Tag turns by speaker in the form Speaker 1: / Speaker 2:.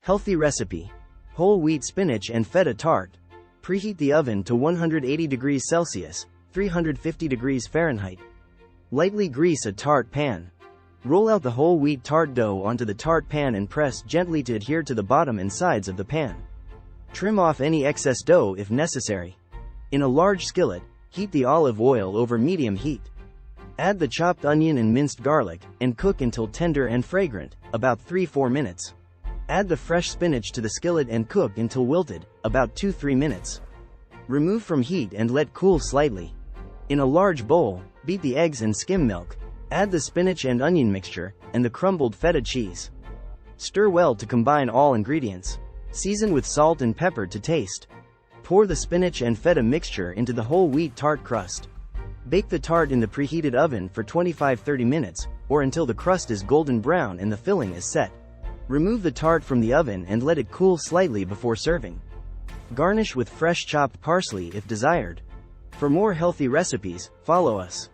Speaker 1: Healthy recipe. Whole wheat spinach and feta tart. Preheat the oven to 180 degrees Celsius, 350 degrees Fahrenheit. Lightly grease a tart pan. Roll out the whole wheat tart dough onto the tart pan and press gently to adhere to the bottom and sides of the pan. Trim off any excess dough if necessary. In a large skillet, heat the olive oil over medium heat. Add the chopped onion and minced garlic, and cook until tender and fragrant, about 3-4 minutes. Add the fresh spinach to the skillet and cook until wilted, about 2-3 minutes. Remove from heat and let cool slightly. In a large bowl, beat the eggs and skim milk. Add the spinach and onion mixture, and the crumbled feta cheese. Stir well to combine all ingredients. Season with salt and pepper to taste. Pour the spinach and feta mixture into the whole wheat tart crust. Bake the tart in the preheated oven for 25-30 minutes, or until the crust is golden brown and the filling is set. Remove the tart from the oven and let it cool slightly before serving. Garnish with fresh chopped parsley if desired. For more healthy recipes, follow us.